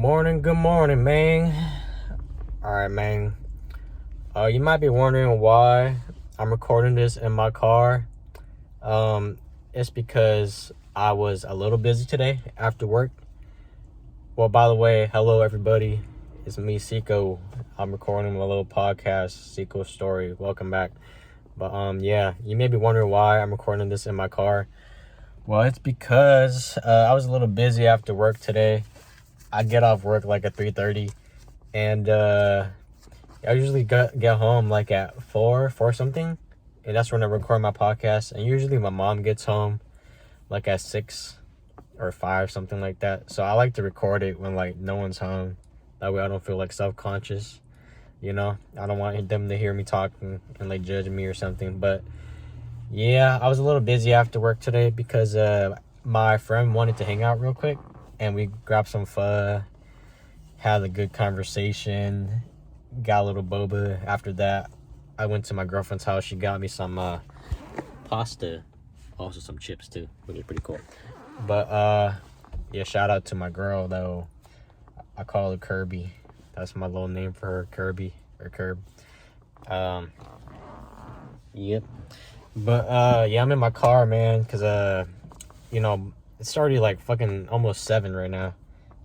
Good morning, man. Alright, man. You might be wondering why I'm recording this in my car. It's because I was a little busy today after work. Well, by the way, hello everybody. It's me, Xico. I'm recording my little podcast, Xico Story. Welcome back. But yeah, you may be wondering why I'm recording this in my car. Well, it's because I was a little busy after work today. I get off work like at 3:30, and I usually get home like at 4 something, and that's when I record my podcast. And usually my mom gets home like at 6 or 5, something like that. So I like to record it when like no one's home. That way I don't feel like self-conscious. I don't want them to hear me talking and like judge me or something. But yeah, I was a little busy after work today because my friend wanted to hang out real quick, and we grabbed some pho, had a good conversation, got a little boba. After that, I went to my girlfriend's house. She got me some pasta, also some chips too, which is pretty cool. But yeah, shout out to my girl though. I call her Kirby. That's my little name for her, Kirby or Curb. Yep. But yeah, I'm in my car, man, because it's already like fucking almost 7 right now.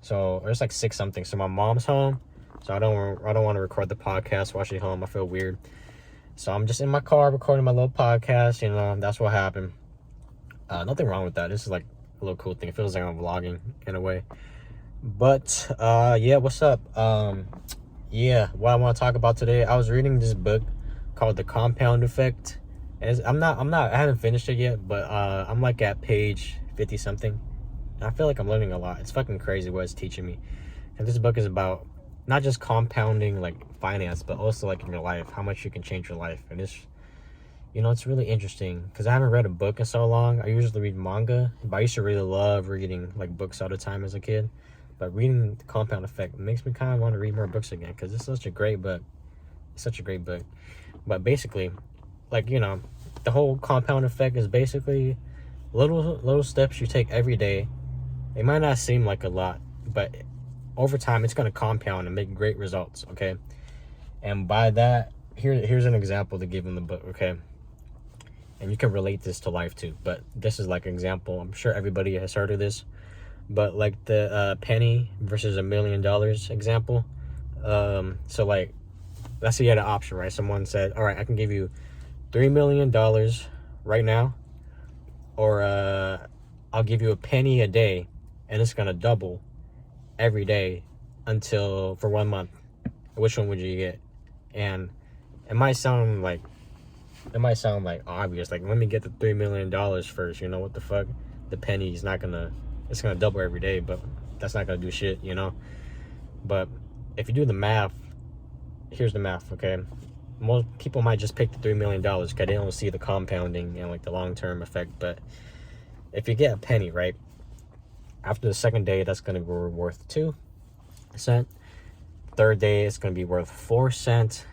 So it's like 6 something. So my mom's home. So I don't want to record the podcast while she's home. I feel weird. So I'm just in my car recording my little podcast. That's what happened. Nothing wrong with that. This is like a little cool thing. It feels like I'm vlogging in a way. But yeah, what's up? Yeah, what I want to talk about today. I was reading this book called The Compound Effect. I haven't finished it yet, but I'm like at page 50 something. I feel like I'm learning a lot. It's fucking crazy what it's teaching me. And this book is about not just compounding like finance, but also like in your life, how much you can change your life. And it's really interesting because I haven't read a book in so long. I usually read manga, but I used to really love reading like books all the time as a kid. But reading The Compound Effect makes me kind of want to read more books again because it's such a great book. It's such a great book. But basically, like, the whole compound effect is basically little steps you take every day. It might not seem like a lot, but over time it's going to compound and make great results, okay? And by that, here's an example to give in the book, okay? And you can relate this to life too, but this is like an example. I'm sure everybody has heard of this, but like the penny versus $1 million example. So like, let's say you had an option, right? Someone said, all right, I can give you $3 million right now, or I'll give you a penny a day, and it's gonna double every day for 1 month. Which one would you get? And it might sound like obvious, like let me get the $3 million first. What the fuck? The penny is it's gonna double every day, but that's not gonna do shit, But if you do the math, here's the math, okay? Most people might just pick the $3 million because they don't see the compounding and like the long-term effect. But if you get a penny, right, after the second day, that's going to be worth 2 cents. Third day, it's going to be worth 4 cents.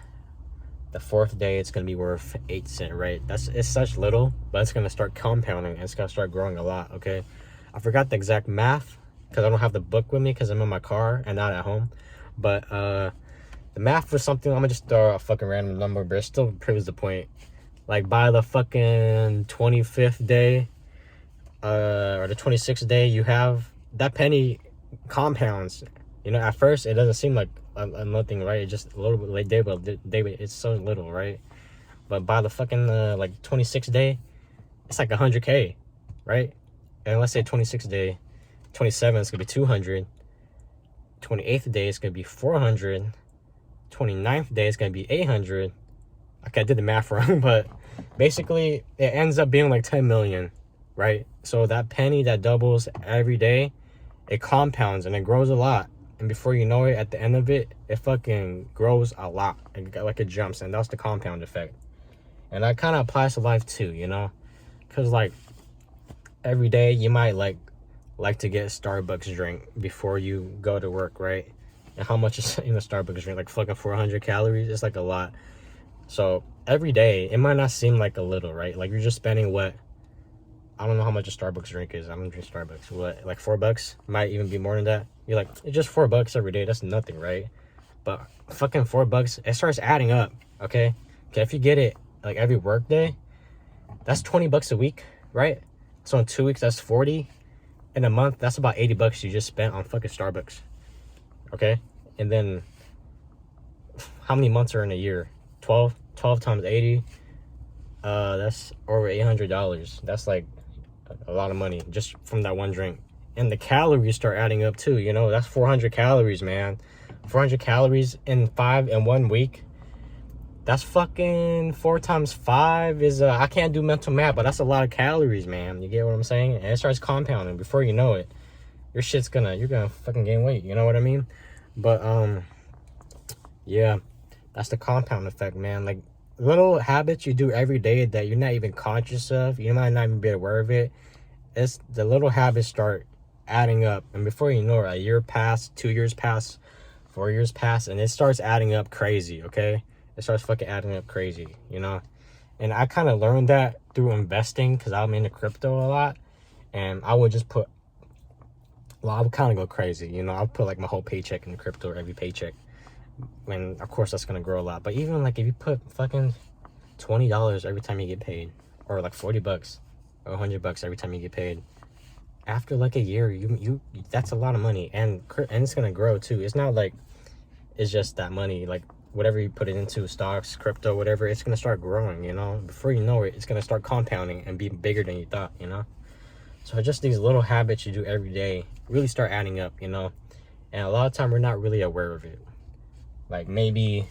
The fourth day, it's going to be worth 8 cents, right? It's such little, but it's going to start compounding and it's going to start growing a lot, okay? I forgot the exact math because I don't have the book with me because I'm in my car and not at home. But the math was something, I'm gonna just throw a fucking random number, but it still proves the point. Like by the fucking 25th day, or the 26th day, you have that penny compounds. At first it doesn't seem like nothing, right? It's just a little bit like day by day, it's so little, right? But by the fucking like 26th day, it's like 100K, right? And let's say 26th day, 27th is gonna be 200. 28th day is gonna be 400. 29th day is going to be 800. Okay, I did the math wrong, but basically it ends up being like 10 million, right? So that penny that doubles every day, it compounds and it grows a lot. And before you know it, at the end of it, it fucking grows a lot. Like it jumps, and that's the compound effect. And that kind of applies to life too, because like every day you might like to get a Starbucks drink before you go to work, right? And how much is in a Starbucks drink? Like fucking 400 calories. It's like a lot. So every day, it might not seem like a little, right? Like you're just spending what, I don't know how much a Starbucks drink is. I don't drink Starbucks. What, like $4? Might even be more than that. You're like, it's just $4 every day. That's nothing, right? But fucking $4, it starts adding up. Okay. If you get it like every work day, that's $20 a week, right? So in 2 weeks, that's 40. In a month, that's about $80 you just spent on fucking Starbucks. Okay. And then how many months are in a year? 12 times 80. That's over $800. That's like a lot of money just from that one drink. And the calories start adding up too, you know. That's 400 calories, man. 400 calories in 1 week. That's fucking 4 times 5 is I can't do mental math, but that's a lot of calories, man. You get what I'm saying? And it starts compounding. Before you know it, you're gonna fucking gain weight, you know what I mean? But yeah, that's the compound effect, man. Like, little habits you do every day that you're not even conscious of, you might not even be aware of it. It's the little habits start adding up, and before you know it, a year pass, 2 years pass, 4 years pass, and it starts adding up crazy. Okay, it starts fucking adding up crazy, you know. And I kind of learned that through investing, because I'm into crypto a lot, and I would just put, well, I would kind of go crazy, you know. I'll put like my whole paycheck in crypto, every paycheck. And of course that's gonna grow a lot. But even like if you put fucking $20 every time you get paid, or like $40 or $100 every time you get paid, after like a year, you that's a lot of money. And it's gonna grow too. It's not like it's just that money, like whatever you put it into, stocks, crypto, whatever, it's gonna start growing, you know. Before you know it, it's gonna start compounding and be bigger than you thought, you know. So just these little habits you do every day really start adding up, you know. And a lot of time we're not really aware of it. Like, maybe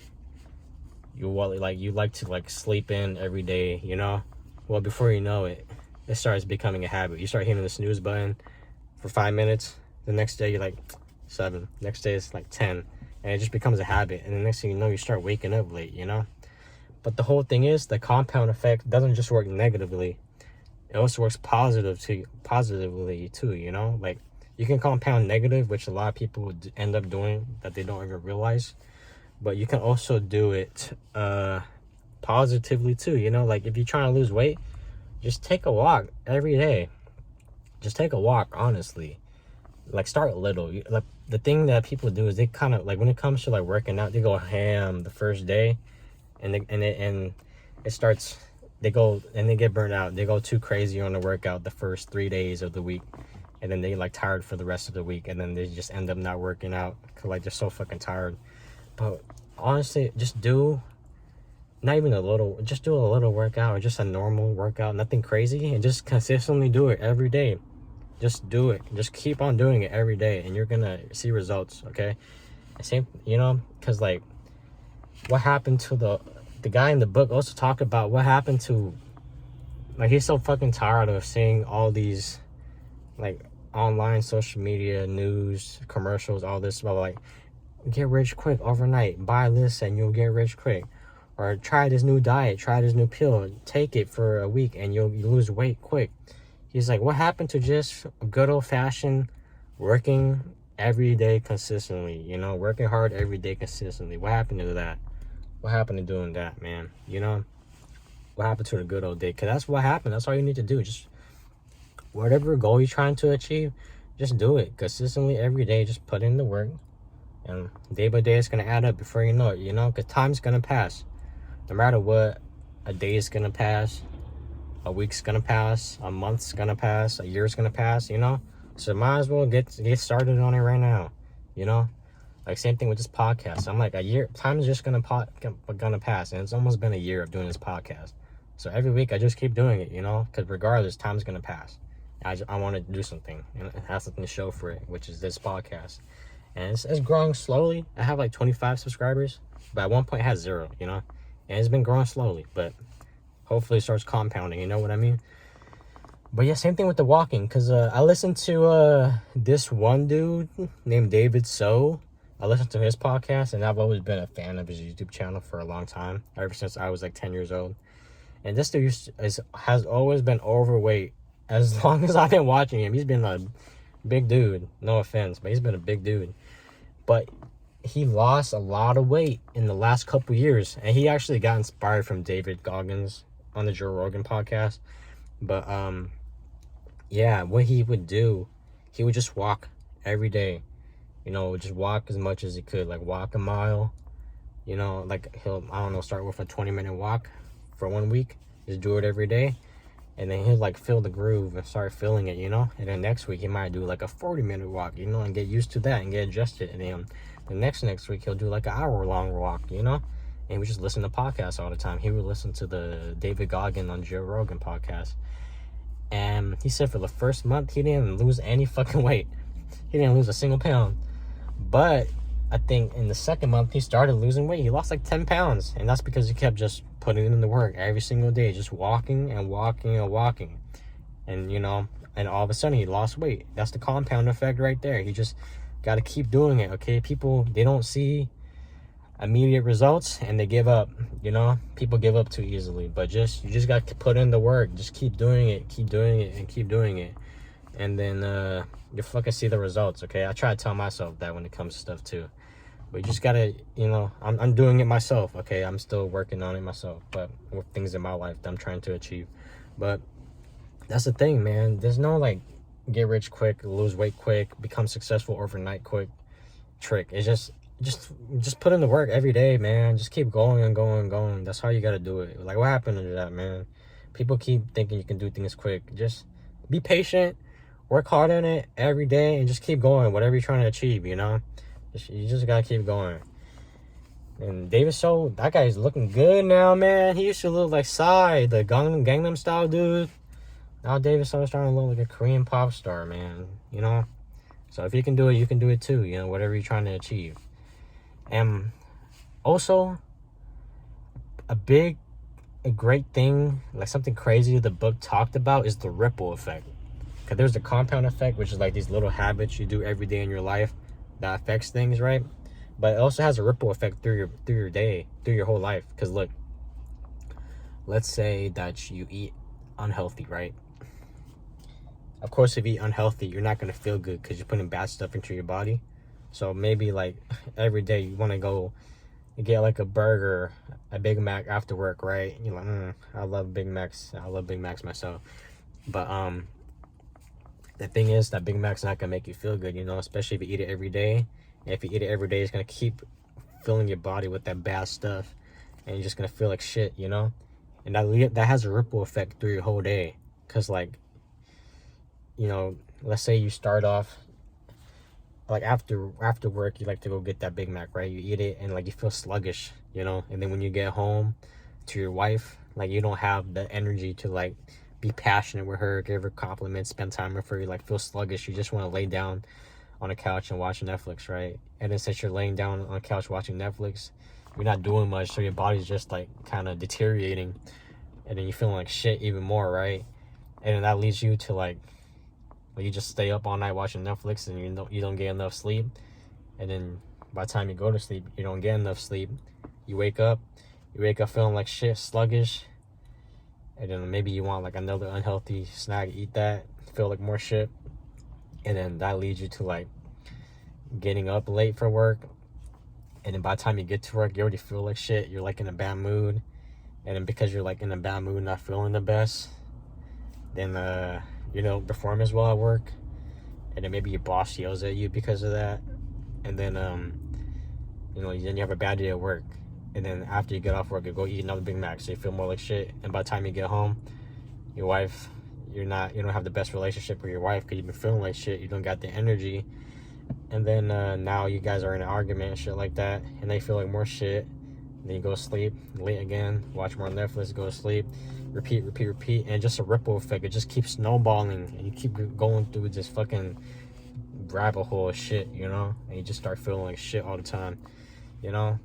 you like to like sleep in every day, you know. Well, before you know it, it starts becoming a habit. You start hitting the snooze button for 5 minutes. The next day you're like 7. Next day it's like 10, and it just becomes a habit. And the next thing you know, you start waking up late, you know. But the whole thing is, the compound effect doesn't just work negatively. It also works positively too, you know. Like, you can compound negative, which a lot of people end up doing that they don't even realize. But you can also do it positively too, you know. Like, if you're trying to lose weight, just take a walk every day. Just take a walk, honestly. Like, start little. Like, the thing that people do is they kind of, like, when it comes to like working out, they go ham the first day, and it starts, they get burnt out. They go too crazy on the workout the first 3 days of the week, and then they like tired for the rest of the week, and then they just end up not working out because like they're so fucking tired. But honestly, just do a little workout, or just a normal workout, nothing crazy, and just consistently do it every day. Just do it. Just keep on doing it every day, and you're gonna see results. Okay, same, you know, because like, what happened to the guy in the book also talked about what happened to, like, he's so fucking tired of seeing all these like online social media news commercials, all this about like, get rich quick overnight, buy this and you'll get rich quick, or try this new diet, try this new pill, take it for a week and you lose weight quick. He's like, what happened to just good old-fashioned working every day consistently, you know, working hard every day consistently? What happened to that? What happened to doing that, man? You know, what happened to the good old day? Because that's what happened. That's all you need to do. Just whatever goal you're trying to achieve, just do it consistently every day. Just put in the work, and day by day it's gonna add up before you know it, you know. Because time's gonna pass no matter what. A day is gonna pass, a week's gonna pass, a month's gonna pass, a year's gonna pass, you know. So might as well get started on it right now, you know. Like, same thing with this podcast. I'm like, a year, time is just gonna pass, and it's almost been a year of doing this podcast. So every week I just keep doing it, you know, because regardless, time's gonna pass. I want to do something, and it has something to show for it, which is this podcast. And it's growing slowly. I have like 25 subscribers, but at one point it had 0, you know. And it's been growing slowly, but hopefully it starts compounding, you know what I mean? But yeah, same thing with the walking, because I listened to this one dude named David So. I listened to his podcast, and I've always been a fan of his YouTube channel for a long time, ever since I was like 10 years old. And this dude has always been overweight as long as I've been watching him. He's been a big dude, no offense, but he's been a big dude. But he lost a lot of weight in the last couple years, and he actually got inspired from David Goggins on the Joe Rogan podcast. But yeah, what he would do, he would just walk every day. Just walk as much as he could, like walk a mile. Like he'll, I don't know, start with a 20-minute walk for 1 week. Just do it every day. And then he'll like feel the groove and start feeling it, And then next week he might do like a 40-minute walk, and get used to that and get adjusted. And then the next week he'll do like an hour-long walk, And we just listen to podcasts all the time. He would listen to the David Goggin on Joe Rogan podcast. And he said for the first month he didn't lose any fucking weight. He didn't lose a single pound. But I think in the second month he started losing weight. He lost like 10 pounds. And that's because he kept just putting in the work every single day, just walking and walking and walking. And and all of a sudden he lost weight. That's the compound effect right there. You just got to keep doing it, okay? People, they don't see immediate results and they give up. People give up too easily. But you just got to put in the work. Just keep doing it, and keep doing it. And then you fucking see the results, okay? I try to tell myself that when it comes to stuff too. But you just gotta, I'm doing it myself, okay? I'm still working on it myself, but with things in my life that I'm trying to achieve. But that's the thing, man. There's no like get rich quick, lose weight quick, become successful overnight quick trick. It's just put in the work every day, man. Just keep going and going and going. That's how you gotta do it. Like, what happened to that, man? People keep thinking you can do things quick. Just be patient, work hard on it every day, and just keep going, whatever you're trying to achieve, You just gotta keep going. And David So, that guy's looking good now, man. He used to look like Psy, the Gangnam Style dude. Now David So is starting to look like a Korean pop star, man. So if you can do it, you can do it too. Whatever you're trying to achieve. And also, a great thing, like something crazy the book talked about, is the ripple effect. Because there's the compound effect, which is like these little habits you do every day in your life that affects things, right? But it also has a ripple effect through your day, through your whole life. Because look, let's say that you eat unhealthy, right? Of course, if you eat unhealthy, you're not going to feel good because you're putting bad stuff into your body. So maybe like every day you want to go get like a burger, a Big Mac after work, right? You're like, I love Big Macs. I love Big Macs myself. But the thing is that Big Mac's not gonna make you feel good, especially if you eat it every day. And if you eat it every day, it's gonna keep filling your body with that bad stuff, and you're just gonna feel like shit, And that has a ripple effect through your whole day. Cause like, let's say you start off like after work, you like to go get that Big Mac, right? You eat it and like you feel sluggish, and then when you get home to your wife, like you don't have the energy to like be passionate with her, give her compliments, spend time with her. You like feel sluggish. You just want to lay down on a couch and watch Netflix, right? And then since you're laying down on a couch watching Netflix, you're not doing much, so your body's just like kind of deteriorating, and then you're feeling like shit even more, right? And then that leads you to like, well, you just stay up all night watching Netflix, and you don't get enough sleep, and then by the time you go to sleep, you don't get enough sleep. You wake up feeling like shit, sluggish. And then maybe you want like another unhealthy snack, eat that, feel like more shit. And then that leads you to like getting up late for work. And then by the time you get to work, you already feel like shit. You're like in a bad mood. And then because you're like in a bad mood, not feeling the best, then you don't perform as well at work. And then maybe your boss yells at you because of that. And then then you have a bad day at work. And then after you get off work, you go eat another Big Mac, so you feel more like shit. And by the time you get home, your wife, you don't have the best relationship with your wife because you've been feeling like shit. You don't got the energy. And then now you guys are in an argument and shit like that, and they feel like more shit. And then you go to sleep late again, watch more Netflix, go to sleep, repeat, and just a ripple effect. It just keeps snowballing, and you keep going through this fucking rabbit hole of shit, and you just start feeling like shit all the time.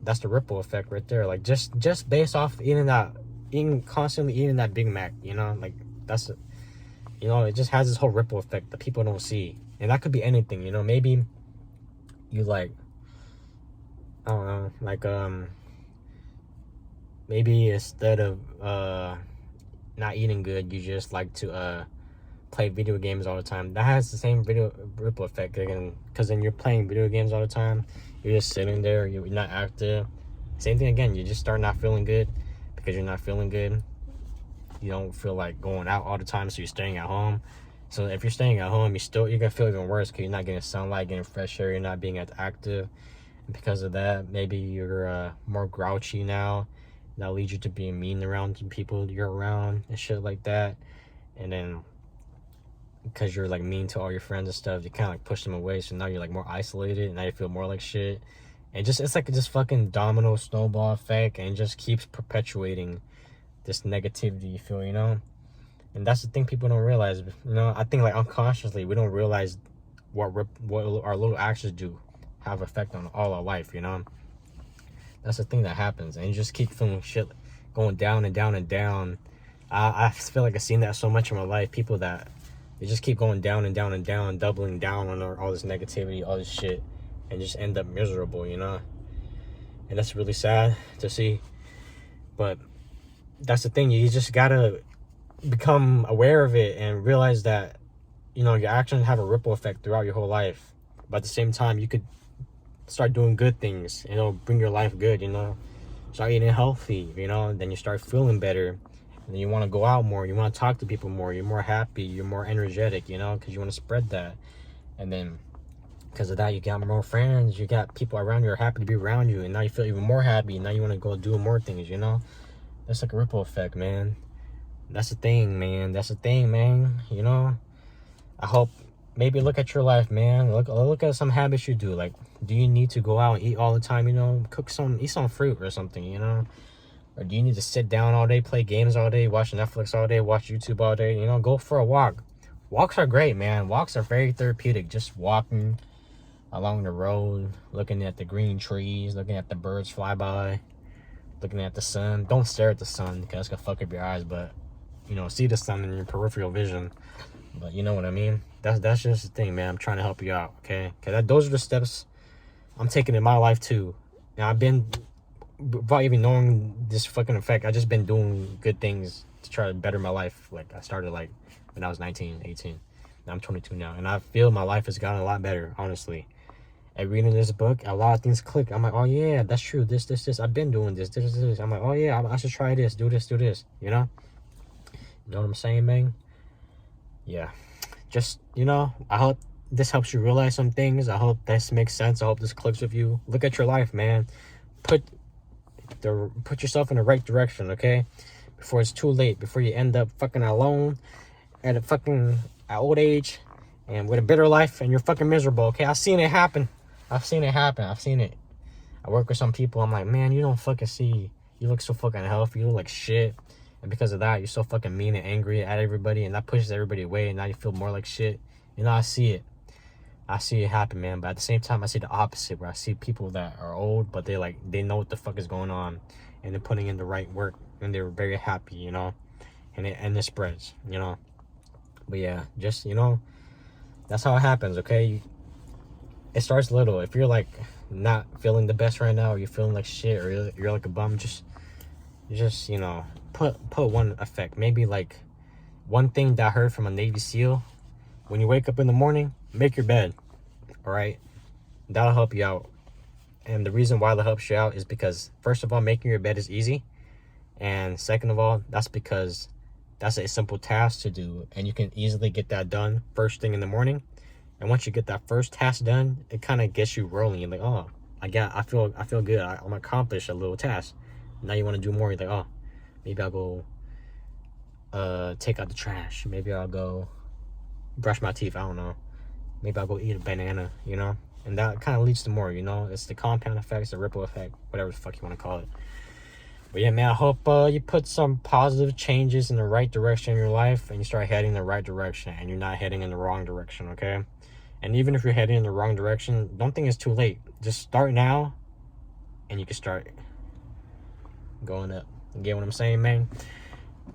That's the ripple effect right there. Like just based off constantly eating that Big Mac, like that's it. It just has this whole ripple effect that people don't see. And that could be anything, maybe you like, I don't know, like maybe instead of not eating good, you just like to play video games all the time. That has the same ripple effect again, because then you're playing video games all the time. You're just sitting there, you're not active. Same thing again, you just start not feeling good. Because you're not feeling good, you don't feel like going out all the time, so you're staying at home. So if you're staying at home, you're gonna feel even worse because you're not getting sunlight, getting fresh air, you're not being as active. And because of that, maybe you're more grouchy now. That leads you to being mean around the people you're around and shit like that. And then because you're like mean to all your friends and stuff, you kind of like push them away. So now you're like more isolated, and now you feel more like shit. And it's like just fucking domino snowball effect, and it just keeps perpetuating this negativity you feel, And that's the thing people don't realize, I think like unconsciously we don't realize what our little actions do have effect on all our life, That's the thing that happens, and you just keep feeling shit going down and down and down. I feel like I've seen that so much in my life. People that they just keep going down and down and down, doubling down on all this negativity, all this shit, and just end up miserable, And that's really sad to see. But that's the thing. You just gotta become aware of it and realize that, your actions have a ripple effect throughout your whole life. But at the same time, you could start doing good things, bring your life good, Start eating healthy, then you start feeling better. And then you want to go out more, you want to talk to people more, you're more happy, you're more energetic, because you want to spread that. And then because of that, you got more friends, you got people around you who are happy to be around you, and now you feel even more happy. Now you want to go do more things, That's like a ripple effect, man. That's the thing, man. I hope maybe look at your life, man. Look at some habits you do. Like, do you need to go out and eat all the time, eat some fruit or something, Or do you need to sit down all day, play games all day, watch Netflix all day, watch YouTube all day? Go for a walk. Walks are great, man. Walks are very therapeutic. Just walking along the road, looking at the green trees, looking at the birds fly by, looking at the sun. Don't stare at the sun because it's going to fuck up your eyes, but, see the sun in your peripheral vision. But you know what I mean? That's just the thing, man. I'm trying to help you out, okay? Because those are the steps I'm taking in my life, too. Now, without even knowing this fucking effect, I just been doing good things to try to better my life. Like, I started, when I was 19, 18. Now I'm 22 now. And I feel my life has gotten a lot better, honestly. And reading this book, a lot of things click. I'm like, oh, yeah, that's true. This. I've been doing this. I'm like, oh, yeah, I should try this. Do this. You know what I'm saying, man? Yeah. Just, I hope this helps you realize some things. I hope this makes sense. I hope this clicks with you. Look at your life, man. Put yourself in the right direction, okay? Before it's too late. Before you end up fucking alone at old age and with a bitter life and you're fucking miserable, okay? I've seen it happen. I've seen it. I work with some people. I'm like, man, you don't fucking see. You look so fucking healthy. You look like shit. And because of that, you're so fucking mean and angry at everybody, and that pushes everybody away, and now you feel more like shit. I see it. I see it happen, man. But at the same time, I see the opposite, where I see people that are old, but they know what the fuck is going on, and they're putting in the right work, and they're very happy, and it spreads, But yeah, just, that's how it happens, okay? It starts little. If you're, not feeling the best right now, or you're feeling like shit, or you're like a bum, just put one effect. Maybe one thing that I heard from a Navy SEAL: when you wake up in the morning, make your bed. All right, that'll help you out. And the reason why that helps you out is because, first of all, making your bed is easy, and second of all, that's because that's a simple task to do, and you can easily get that done first thing in the morning. And once you get that first task done, it kind of gets you rolling. You're like, oh, I feel good. I'm accomplished a little task. Now you want to do more. You're like, oh, maybe I'll go take out the trash. Maybe I'll go brush my teeth. I don't know. Maybe I'll go eat a banana, And that kind of leads to more, It's the compound effect, it's the ripple effect, whatever the fuck you want to call it. But yeah, man, I hope you put some positive changes in the right direction in your life, and you start heading in the right direction, and you're not heading in the wrong direction, okay? And even if you're heading in the wrong direction, don't think it's too late. Just start now, and you can start going up. You get what I'm saying, man?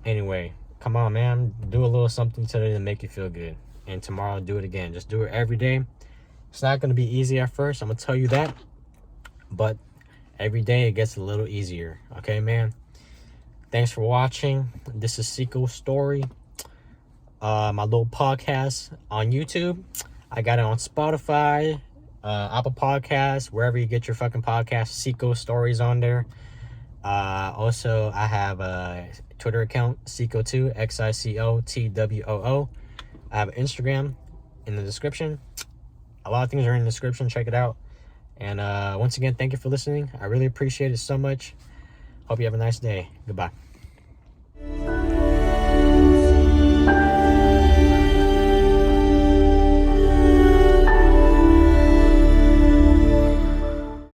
Anyway, come on, man. Do a little something today to make you feel good. And tomorrow, do it again. Just do it every day. It's not going to be easy at first. I'm going to tell you that. But every day, it gets a little easier. Okay, man? Thanks for watching. This is Xico's story. My little podcast on YouTube. I got it on Spotify, Apple Podcasts, wherever you get your fucking podcasts. Xico stories on there. Also, I have a Twitter account, Xico2, XICOTWOO. I have Instagram in the description. A lot of things are in the description. Check it out. And once again, thank you for listening. I really appreciate it so much. Hope you have a nice day. Goodbye.